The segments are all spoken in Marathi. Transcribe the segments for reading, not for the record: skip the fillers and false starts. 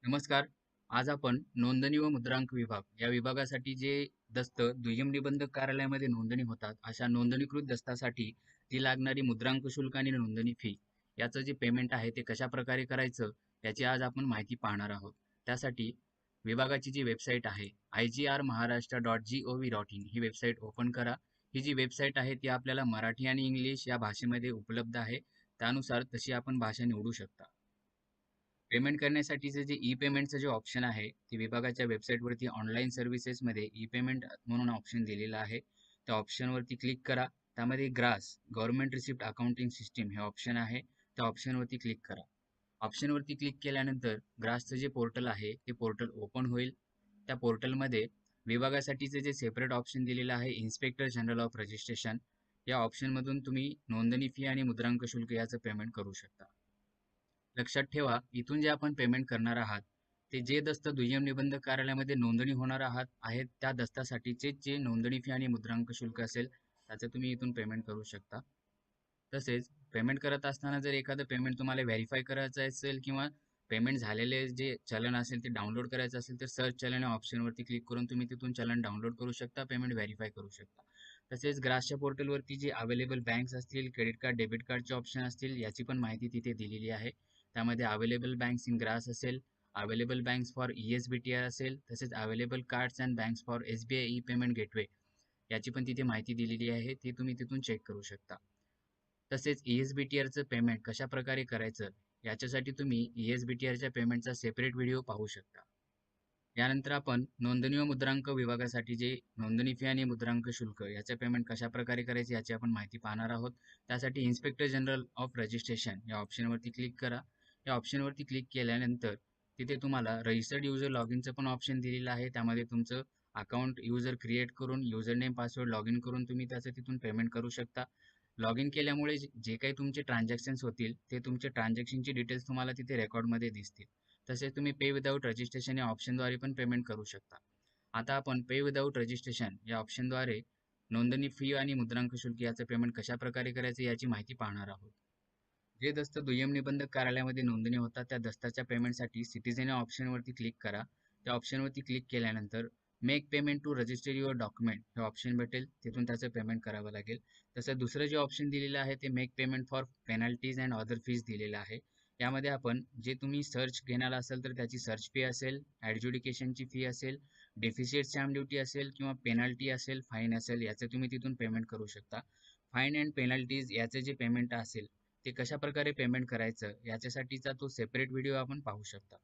नमस्कार. आज आपण नोंदणी व मुद्रांक विभाग या विभागासाठी जे दस्त दुय्यम निबंधक कार्यालयामध्ये नोंदणी होतात, अशा नोंदणीकृत दस्तासाठी ती लागणारी मुद्रांक शुल्क आणि नोंदणी फी याचं जे पेमेंट आहे ते कशा प्रकारे करायचं याची आज आपण माहिती पाहणार आहोत. त्यासाठी विभागाची जी वेबसाईट आहे igrmaharashtra.gov.in ही वेबसाईट ओपन करा. ही जी वेबसाईट आहे ती आपल्याला मराठी आणि इंग्लिश या भाषेमध्ये उपलब्ध आहे. त्यानुसार तशी आपण भाषा निवडू शकता. पेमेंट करण्यासाठीचे जे ई पेमेंटचं जे ऑप्शन आहे ते विभागाच्या वेबसाईटवरती ऑनलाईन सर्व्हिसेसमध्ये ई पेमेंट म्हणून ऑप्शन दिलेला आहे. त्या ऑप्शनवरती क्लिक करा. त्यामध्ये grass government receipt accounting system हे ऑप्शन आहे. त्या ऑप्शनवरती क्लिक करा. ऑप्शनवरती क्लिक केल्यानंतर ग्रासचं जे पोर्टल आहे ते पोर्टल ओपन होईल. त्या पोर्टलमध्ये विभागासाठीचे जे सेपरेट ऑप्शन दिलेलं आहे इन्स्पेक्टर जनरल ऑफ रजिस्ट्रेशन या ऑप्शनमधून तुम्ही नोंदणी फी आणि मुद्रांक शुल्क याचं पेमेंट करू शकता. लक्षात ठेवा, इथून जे आपण पेमेंट करणार आहात ते जे दस्त दुय्यम निबंधक कार्यालयामध्ये नोंदणी होणार आहात आहेत त्या दस्तासाठीचे जे नोंदणी फी आणि मुद्रांक शुल्क असेल त्याचं तुम्ही इथून पेमेंट करू शकता. तसेच पेमेंट करत असताना जर एखादं पेमेंट तुम्हाला व्हेरीफाय करायचं असेल किंवा पेमेंट झालेले जे चलन असेल ते डाउनलोड करायचं असेल तर सर्च चलन या ऑप्शनवरती क्लिक करून तुम्ही तिथून चलन डाउनलोड करू शकता, पेमेंट व्हेरीफाय करू शकता. तसेच ग्रासच्या पोर्टलवरती जे अवेलेबल बँक्स असतील, क्रेडिट कार्ड, डेबिट कार्डचे ऑप्शन असतील याची पण माहिती तिथे दिलेली आहे. त्यामध्ये अवेलेबल बँक्स इन ग्रास असेल, अवेलेबल बँक्स फॉर ESBTR असेल, तसेच available cards and banks for SBI E payment gateway याची पण तिथे माहिती दिलेली आहे. ती तुम्ही तिथून चेक करू शकता. तसेच ESBTRचं पेमेंट कशा प्रकारे करायचं याच्यासाठी तुम्ही ESBTRच्या पेमेंटचा सेपरेट व्हिडिओ पाहू शकता. यानंतर आपण नोंदणी व मुद्रांक विभागासाठी जे नोंदणी फी आणि मुद्रांक शुल्क याचे पेमेंट कशा प्रकारे करायचे याची आपण माहिती पाहणार आहोत. त्यासाठी इन्स्पेक्टर जनरल ऑफ रजिस्ट्रेशन या ऑप्शनवरती क्लिक करा. या ऑप्शनवरती क्लिक केल्यानंतर तिथे तुम्हाला रजिस्टर्ड युजर लॉग इनचं पण ऑप्शन दिलेलं आहे. त्यामध्ये तुमचं अकाउंट युजर क्रिएट करून user name password log in करून तुम्ही त्याचं तिथून पेमेंट करू शकता. लॉग इन केल्यामुळे जे काही तुमचे ट्रान्झॅक्शन्स होतील ते तुमचे ट्रान्झॅक्शनची डिटेल्स तुम्हाला तिथे रेकॉर्डमध्ये दिसतील. तसेच तुम्ही पे विदाऊट रजिस्ट्रेशन या ऑप्शनद्वारे पण पेमेंट करू शकता. आता आपण पे विदाऊट रजिस्ट्रेशन या ऑप्शनद्वारे नोंदणी फी आणि मुद्रांक शुल्क याचं पेमेंट कशा प्रकारे करायचं याची माहिती पाहणार आहोत. जे दस्त दुय्यम निबंधक कार्यालयामध्ये नोंदणी होतात त्या दस्ताच्या पेमेंटसाठी सिटीझन या ऑप्शनवरती क्लिक करा. त्या ऑप्शनवरती क्लिक केल्यानंतर make payment to register your document हे ऑप्शन भेटेल. तिथून त्याचं पेमेंट करावं लागेल. तसं दुसरं जे ऑप्शन दिलेलं आहे ते make payment for penalties and other fees दिलेलं आहे. यामध्ये आपण जे तुम्ही सर्च घेणार असाल तर त्याची सर्च फी असेल, ॲडज्युडिकेशनची फी असेल, डेफिसिट स्टॅम्प ड्युटी असेल किंवा पेनल्टी असेल, फाईन असेल याचं तुम्ही तिथून पेमेंट करू शकता. फाईन अँड पेनल्टीज याचे जे पेमेंट असेल ते कशा प्रकारे पेमेंट करायचं याच्यासाठीचा तो सेपरेट व्हिडिओ आपण पाहू शकता.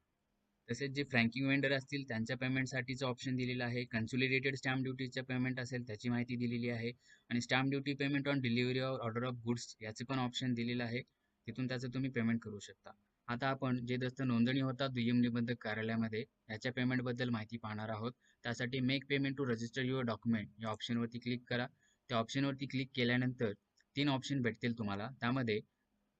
तसेच जे फ्रँकिंग वेंडर असतील त्यांच्या पेमेंटसाठीचं ऑप्शन दिलेलं आहे. कन्सोलिडेटेड स्टॅम्प ड्युटीचं पेमेंट असेल त्याची माहिती दिलेली आहे आणि stamp duty payment on delivery order of goods याचे पण ऑप्शन दिलेलं आहे. तिथून त्याचं तुम्ही पेमेंट करू शकता. आता आपण जे दस्त नोंदणी होतात दुय्यम निबंधक कार्यालयामध्ये याच्या पेमेंटबद्दल माहिती पाहणार आहोत. त्यासाठी make payment to register your document या ऑप्शनवरती क्लिक करा. त्या ऑप्शनवरती क्लिक केल्यानंतर 3 ऑप्शन भेटतील तुम्हाला. त्यामध्ये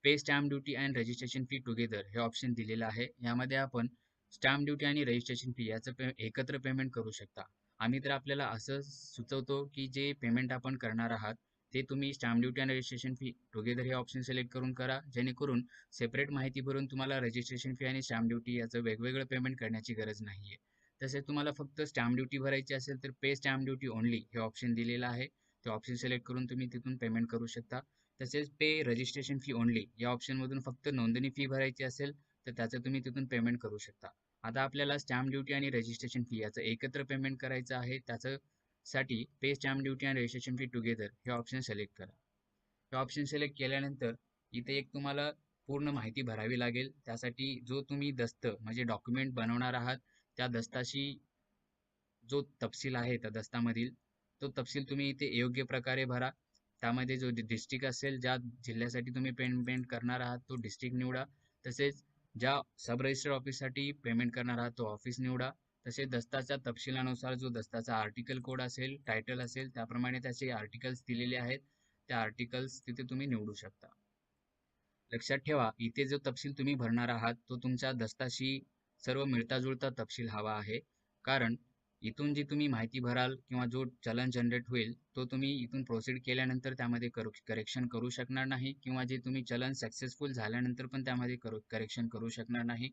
pay stamp duty and registration fee together हे ऑप्शन दिलेलं आहे. यामध्ये आपण स्टॅम्प ड्युटी आणि रजिस्ट्रेशन फी याचं एकत्र पेमेंट करू शकता. आम्ही तर आपल्याला असं सुचवतो की जे पेमेंट आपण करणार आहात ते तुम्ही स्टॅम्प ड्युटी आणि रजिस्ट्रेशन फी टुगेदर हे ऑप्शन सिलेक्ट करून करा, जेणेकरून सेपरेट माहिती भरून तुम्हाला रजिस्ट्रेशन फी आणि स्टॅम्प ड्युटी याचं वेगवेगळं पेमेंट करण्याची गरज नाही आहे. तसेच तुम्हाला फक्त स्टॅम्प ड्युटी भरायची असेल तर पे स्टॅम्प ड्युटी ओनली हे ऑप्शन दिलेलं आहे. ते ऑप्शन सिलेक्ट करून तुम्ही तिथून पेमेंट करू शकता. तसेच पे रजिस्ट्रेशन फी ओनली या ऑप्शनमधून फक्त नोंदणी फी भरायची असेल तर त्याचं तुम्ही तिथून पेमेंट करू शकता. आता आपल्याला स्टॅम्प ड्युटी आणि रजिस्ट्रेशन फी याचं एकत्र पेमेंट करायचं आहे. त्याच्यासाठी पे स्टॅम्प ड्युटी आणि रजिस्ट्रेशन फी टुगेदर हे ऑप्शन सिलेक्ट करा. हे ऑप्शन सिलेक्ट केल्यानंतर इथे एक तुम्हाला पूर्ण माहिती भरावी लागेल. त्यासाठी जो तुम्ही दस्त म्हणजे डॉक्युमेंट बनवणार आहात त्या दस्ताशी जो तपशील आहे त्या दस्तामधील तो तपशील तुम्ही इथे योग्य प्रकारे भरा. त्यामध्ये जो डिस्ट्रिक्ट असेल ज्या जिल्ह्यासाठी तुम्ही पेमेंट करणार आहात तो डिस्ट्रिक्ट निवडा. तसेच ज्या सब रजिस्टर ऑफिससाठी पेमेंट करणार आहात तो ऑफिस निवडा. तसेच दस्ताच्या तपशिलानुसार जो दस्ताचा आर्टिकल कोड असेल, टायटल असेल त्याप्रमाणे त्याचे आर्टिकल्स दिलेले आहेत. त्या आर्टिकल्स तिथे तुम्ही निवडू शकता. लक्षात ठेवा, इथे जो तपशील तुम्ही भरणार आहात तो तुमच्या दस्ताशी सर्व मिळता जुळता तपशील हवा आहे. कारण इथून जी तुम्ही माहिती भराल किंवा जो चलन जनरेट होईल तो तुम्ही इथून प्रोसीड केल्यानंतर त्यामध्ये करेक्शन करू शकणार नाही किंवा जे तुम्ही चलन सक्सेसफुल झाल्यानंतर पण त्यामध्ये करेक्शन करू शकणार नाही.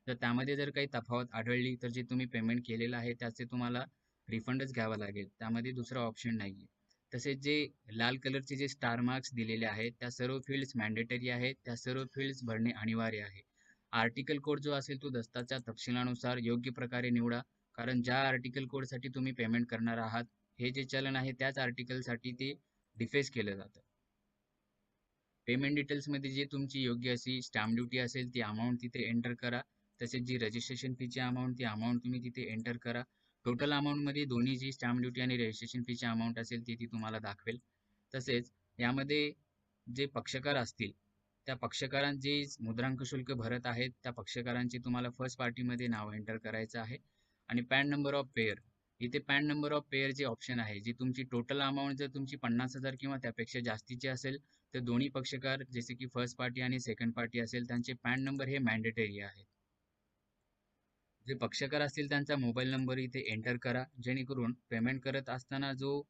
तर त्यामध्ये जर काही तफावत आढळली तर जे तुम्ही पेमेंट केलेलं आहे त्याचे तुम्हाला रिफंडच घ्यावा लागेल. त्यामध्ये दुसरा ऑप्शन नाहीये. तसेच जे लाल कलरचे जे स्टार मार्क्स दिलेले आहेत त्या सर्व फील्ड्स मॅन्डेटरी आहेत. त्या सर्व फील्ड्स भरणे अनिवार्य आहे. आर्टिकल कोड जो असेल तो दस्ताच्या तपशिलानुसार योग्य प्रकारे निवडा. कारण ज्या आर्टिकल कोडसाठी तुम्ही पेमेंट करणार आहात, हे जे चलन आहे त्याच आर्टिकलसाठी ते डिफेस केलं जातं. पेमेंट डिटेल्समध्ये जे तुमची योग्य अशी स्टॅम्प ड्युटी असेल ती अमाउंट तिथे एंटर करा. तसेच जी रजिस्ट्रेशन फीची अमाउंट ती अमाउंट तुम्ही तिथे एंटर करा. टोटल अमाउंटमध्ये दोन्ही जी स्टॅम्प ड्युटी आणि रजिस्ट्रेशन फीची अमाउंट असेल ती ती तुम्हाला दाखवेल. तसेच यामध्ये जे पक्षकार असतील त्या पक्षकारांचे मुद्रांक शुल्क भरत आहेत त्या पक्षकारांचे तुम्हाला फर्स्ट पार्टीमध्ये नाव एंटर करायचं आहे. आणि पॅन नंबर ऑफ पेअर, इथे पॅन नंबर ऑफ पेअर जे ऑप्शन आहे, जी तुमची टोटल अमाउंट जर तुमची 50,000 किंवा त्यापेक्षा जास्तीची असेल तर दोन्ही पक्षकार जसे की फर्स्ट पार्टी आणि सेकंड पार्टी असेल त्यांचे पॅन नंबर हे मॅन्डेटरी आहे. जे पक्षकार असतील त्यांचा मोबाईल नंबर इथे एंटर करा, जेणेकरून पेमेंट करत असताना जो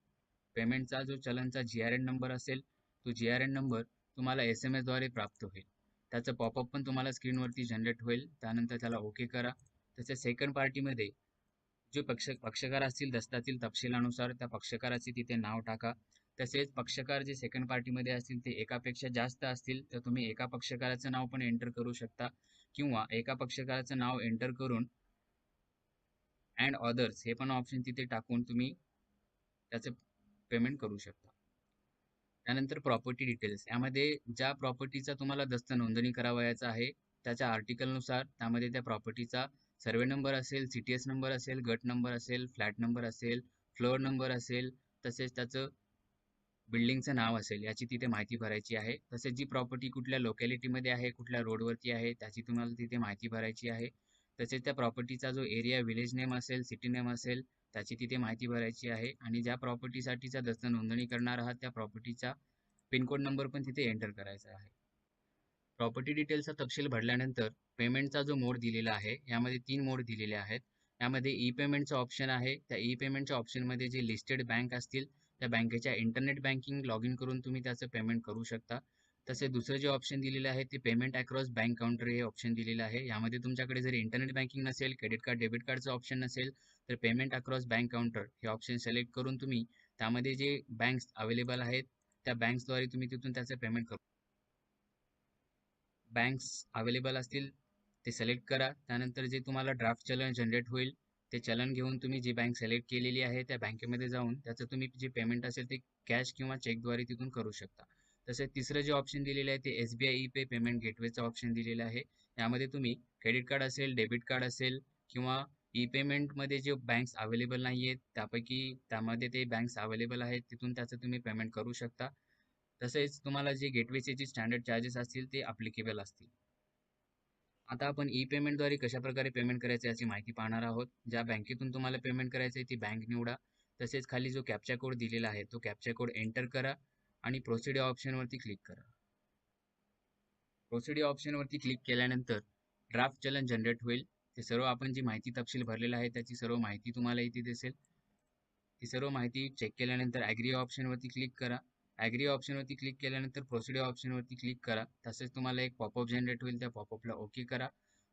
पेमेंटचा जो चलनचा GRN नंबर असेल तो GRN नंबर तुम्हाला SMS द्वारे प्राप्त होईल. त्याचं पॉपअप पण तुम्हाला स्क्रीनवरती जनरेट होईल. त्यानंतर त्याला ओके करा. तसेच सेकंड पार्टीमध्ये जे पक्षकार असतील दस्तातील तपशिलानुसार त्या पक्षकाराचे तिथे नाव टाका. तसेच पक्षकार जे सेकंड पार्टीमध्ये असतील ते एकापेक्षा जास्त असतील तर तुम्ही एका पक्षकाराचं नाव पण एंटर करू शकता किंवा एका पक्षकाराचं नाव एंटर करून अँड अदर्स हे पण ऑप्शन तिथे टाकून तुम्ही त्याचं पेमेंट करू शकता. त्यानंतर प्रॉपर्टी डिटेल्स, यामध्ये ज्या प्रॉपर्टीचा तुम्हाला दस्त नोंदणी करावयाचा आहे त्याच्या आर्टिकलनुसार त्यामध्ये त्या प्रॉपर्टीचा सर्वे नंबर असेल, CTS नंबर असेल, गट नंबर असेल, फ्लॅट नंबर असेल, फ्लोअर नंबर असेल, तसेच त्याचं बिल्डिंगचं नाव असेल याची तिथे माहिती भरायची आहे. तसेच जी प्रॉपर्टी कुठल्या लोकॅलिटीमध्ये आहे, कुठल्या रोडवरती आहे त्याची तुम्हाला तिथे माहिती भरायची आहे. तसेच त्या प्रॉपर्टीचा जो एरिया विलेज नेम असेल, सिटी नेम असेल त्याची तिथे माहिती भरायची आहे आणि ज्या प्रॉपर्टीसाठीचा दस्त नोंदणी करणार आहात त्या प्रॉपर्टीचा पिनकोड नंबर पण तिथे एंटर करायचा आहे. प्रॉपर्टी डिटेल्सचा तपशील भरल्यानंतर पेमेंटचा जो मोड दिलेला आहे यामध्ये 3 मोड दिलेले आहेत. यामध्ये ई पेमेंटचं ऑप्शन आहे. त्या ई पेमेंटच्या ऑप्शनमध्ये जे लिस्टेड बँक असतील त्या बँकेच्या इंटरनेट बँकिंग लॉग इन करून तुम्ही त्याचं पेमेंट करू शकता. तसे दुसरं जे ऑप्शन दिलेलं आहे ते पेमेंट अक्रॉस बँक काउंटर हे ऑप्शन दिलेलं आहे. यामध्ये तुमच्याकडे जर इंटरनेट बँकिंग नसेल, क्रेडिट कार्ड, डेबिट कार्डचं ऑप्शन नसेल तर पेमेंट अक्रॉस बँक काउंटर हे ऑप्शन सिलेक्ट करून तुम्ही त्यामध्ये जे बँक्स अवेलेबल आहेत त्या बँक्सद्वारे तुम्ही तिथून त्याचं पेमेंट करू. बँक्स अवेलेबल असतील ते सिलेक्ट करा. त्यानंतर जे तुम्हाला ड्राफ्ट चलन जनरेट होईल ते चलन घेऊन तुम्ही जी बँक सिलेक्ट केलेली आहे त्या बँकेमध्ये जाऊन त्याचं तुम्ही जे पेमेंट असेल ते कॅश किंवा चेकद्वारे तिथून करू शकता. तसेच तिसरं जे ऑप्शन दिलेलं आहे ते SBI ई पे पेमेंट गेटवेचं ऑप्शन दिलेलं आहे. यामध्ये तुम्ही क्रेडिट कार्ड असेल, डेबिट कार्ड असेल किंवा ई पेमेंटमध्ये जे बँक्स अवेलेबल नाही आहेत त्यापैकी त्यामध्ये ते बँक्स अवेलेबल आहेत तिथून त्याचं तुम्ही पेमेंट करू शकता. तसेच तुम्हाला जे गेटवेचे जे स्टँडर्ड चार्जेस असतील ते अप्लिकेबल असतील. आता आपण ई पेमेंटद्वारे कशाप्रकारे पेमेंट करायचं याची माहिती पाहणार आहोत. ज्या बँकेतून तुम्हाला पेमेंट करायचं आहे ती बँक निवडा. तसेच खाली जो कॅप्चा कोड दिलेला आहे तो कॅप्चा कोड एंटर करा आणि प्रोसीड या ऑप्शनवरती क्लिक करा. प्रोसीड या ऑप्शनवरती क्लिक केल्यानंतर ड्राफ्ट चलन जनरेट होईल. ते सर्व आपण जी माहिती तपशील भरलेला आहे त्याची सर्व माहिती तुम्हाला इथे दिसेल. ती सर्व माहिती चेक केल्यानंतर ॲग्री या ऑप्शनवरती क्लिक करा. ॲग्री या ऑप्शनवरती क्लिक केल्यानंतर प्रोसीड या ऑप्शनवरती क्लिक करा. तसेच तुम्हाला एक पॉपअप जनरेट होईल. त्या पॉपअपला ओके करा.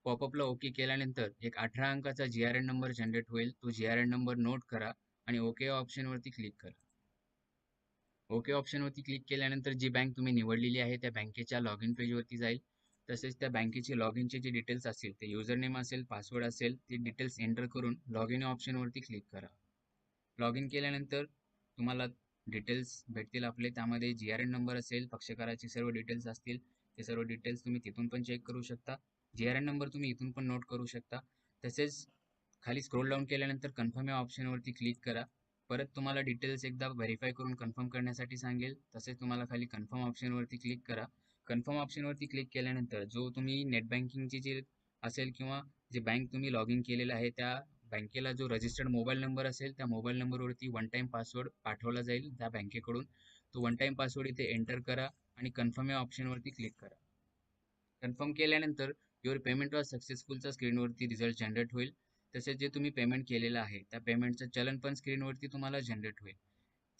पॉपअपला ओके केल्यानंतर एक 18 अंकाचा GRN नंबर जनरेट होईल. तो GRN नंबर नोट करा आणि ओके या ऑप्शनवरती क्लिक करा. ओके ऑप्शनवरती क्लिक केल्यानंतर जी बँक तुम्ही निवडलेली आहे त्या बँकेच्या लॉग इन पेजवरती जाईल. तसेच त्या बँकेचे लॉग इनचे जे डिटेल्स असतील ते युजर नेम असेल, पासवर्ड असेल ते डिटेल्स एंटर करून लॉग इन ऑप्शनवरती क्लिक करा. लॉग इन केल्यानंतर तुम्हाला डिटेल्स भेटतील आपले. त्यामध्ये GRN नंबर असेल, पक्षकाराचे सर्व डिटेल्स असतील ते सर्व डिटेल्स तुम्ही तिथून पण चेक करू शकता. GRN नंबर तुम्ही इथून पण नोट करू शकता. तसेच खाली स्क्रोल डाऊन केल्यानंतर कन्फर्म या ऑप्शनवरती क्लिक करा. परत तुम्हाला डिटेल्स एकदा व्हेरीफाय करून कन्फर्म करण्यासाठी सांगेल. तसेच तुम्हाला खाली कन्फर्म ऑप्शनवरती क्लिक करा. कन्फर्म ऑप्शनवरती क्लिक केल्यानंतर जो तुम्ही नेट बँकिंगची जे असेल किंवा जे बँक तुम्ही लॉग इन केलेलं आहे त्या बँकेला जो रजिस्टर्ड मोबाईल नंबर असेल त्या मोबाईल नंबरवरती वन टाईम पासवर्ड पाठवला जाईल त्या बँकेकडून. तो वन टाईम पासवर्ड इथे एंटर करा आणि कन्फर्म या ऑप्शनवरती क्लिक करा. कन्फर्म केल्यानंतर युअर पेमेंट वॉज सक्सेसफुलचा स्क्रीनवरती रिझल्ट जनरेट होईल. तसेच जे तुम्ही पेमेंट केलेलं आहे त्या पेमेंटचं चलन पण स्क्रीनवरती तुम्हाला जनरेट होईल.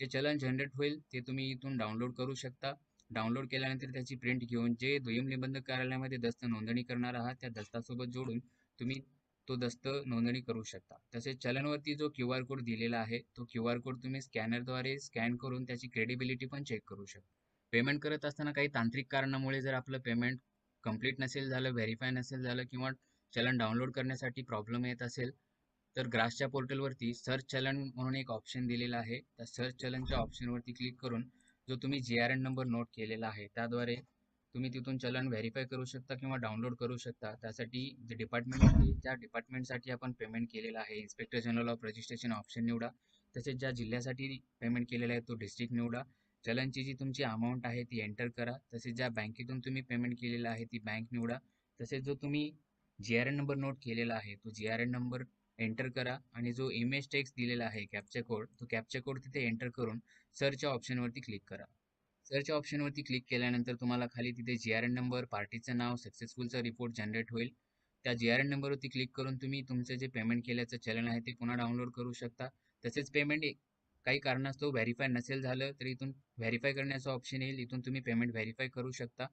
ते चलन जनरेट होईल ते तुम्ही इथून डाउनलोड करू शकता. डाउनलोड केल्यानंतर त्याची प्रिंट घेऊन जे दुय्यम निबंधक कार्यालयामध्ये दस्त नोंदणी करणार आहात त्या दस्तासोबत जोडून तुम्ही तो दस्त नोंदणी करू शकता. तसेच चलनवरती जो QR कोड दिलेला आहे, तो QR कोड तुम्ही स्कॅनरद्वारे स्कॅन करून त्याची क्रेडिबिलिटी पण चेक करू शकता. पेमेंट करत असताना काही तांत्रिक कारणामुळे जर आपलं पेमेंट कंप्लीट नसेल झालं, व्हेरीफाय नसेल झालं किंवा चलन डाउनलोड करण्यासाठी प्रॉब्लेम येत असेल, तर ग्रासच्या पोर्टलवरती सर्च चलन म्हणून एक ऑप्शन दिलेला आहे. त्या सर्च चलनच्या ऑप्शनवरती क्लिक करून जो तुम्ही GRN नंबर नोट केलेला आहे, त्याद्वारे तुम्ही तिथून चलन व्हेरीफाय करू शकता किंवा डाउनलोड करू शकता. त्यासाठी जे ज्या डिपार्टमेंटसाठी आपण पेमेंट केलेलं आहे, inspector general of registration option निवडा. तसेच ज्या जिल्ह्यासाठी पेमेंट केलेला आहे तो डिस्ट्रिक्ट निवडा. चलनची जी तुमची अमाऊंट आहे ती एंटर करा. तसेच ज्या बँकेतून तुम्ही पेमेंट केलेलं आहे ती बँक निवडा. तसेच जो तुम्ही GRN नंबर नोट केलेला आहे तो GRN नंबर एंटर करा आणि जो इमेज टेक्स्ट दिलेला आहे कॅप्चा कोड, तो कॅप्चा कोड तिथे एंटर करून सर्च ऑप्शनवरती क्लिक करा. सर्च ऑप्शनवरती क्लिक केल्यानंतर तुम्हाला खाली तिथे GRN नंबर, पार्टीचं नाव, सक्सेसफुलचा रिपोर्ट जनरेट होईल. त्या GRN नंबरवरती क्लिक करून तुम्ही तुमचं जे पेमेंट केल्याचं चलन आहे ते पुन्हा डाउनलोड करू शकता. तसेच पेमेंट काही कारणास्तव व्हेरीफाय नसेल झालं तर इथून व्हेरीफाय करण्याचा ऑप्शन येईल. इथून तुम्ही पेमेंट व्हेरीफाय करू शकता.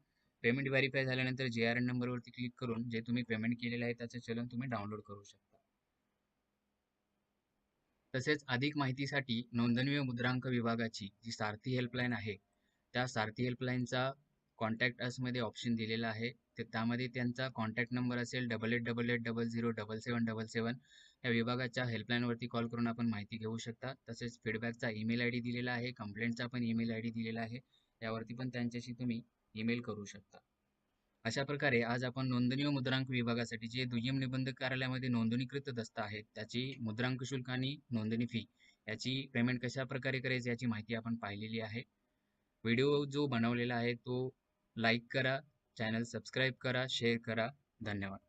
पेमेंट व्हेरीफाय झाल्यानंतर GRN नंबरवरती क्लिक करून जे तुम्ही पेमेंट केलेलं आहे त्याचं चलन तुम्ही डाउनलोड करू शकता. तसेच अधिक माहितीसाठी नोंदणी व मुद्रांक विभागाची जी सारथी हेल्पलाईन आहे, त्या सारथी हेल्पलाईनचा कॉन्टॅक्ट असमध्ये ऑप्शन दिलेला आहे. त्यामध्ये त्यांचा कॉन्टॅक्ट नंबर असेल 8888007777. या विभागाच्या हेल्पलाईनवरती कॉल करून आपण माहिती घेऊ शकता. तसेच फीडबॅकचा ईमेल ID दिलेला आहे, कंप्लेंटचा पण ईमेल ID दिलेला आहे. यावरती पण त्यांच्याशी तुम्ही ईमेल करू शकता. अशा प्रकारे आज आपण नोंदणी व मुद्रांक विभागासाठी जे दुय्यम निबंधक कार्यालयामध्ये नोंदणीकृत दस्त आहेत त्याची मुद्रांक शुल्क आणि नोंदणी फी याची पेमेंट कशा प्रकारे करायची याची माहिती आपण पाहिलेली आहे. व्हिडिओ जो बनवलेला आहे तो लाईक करा, चॅनल सबस्क्राईब करा, शेअर करा. धन्यवाद.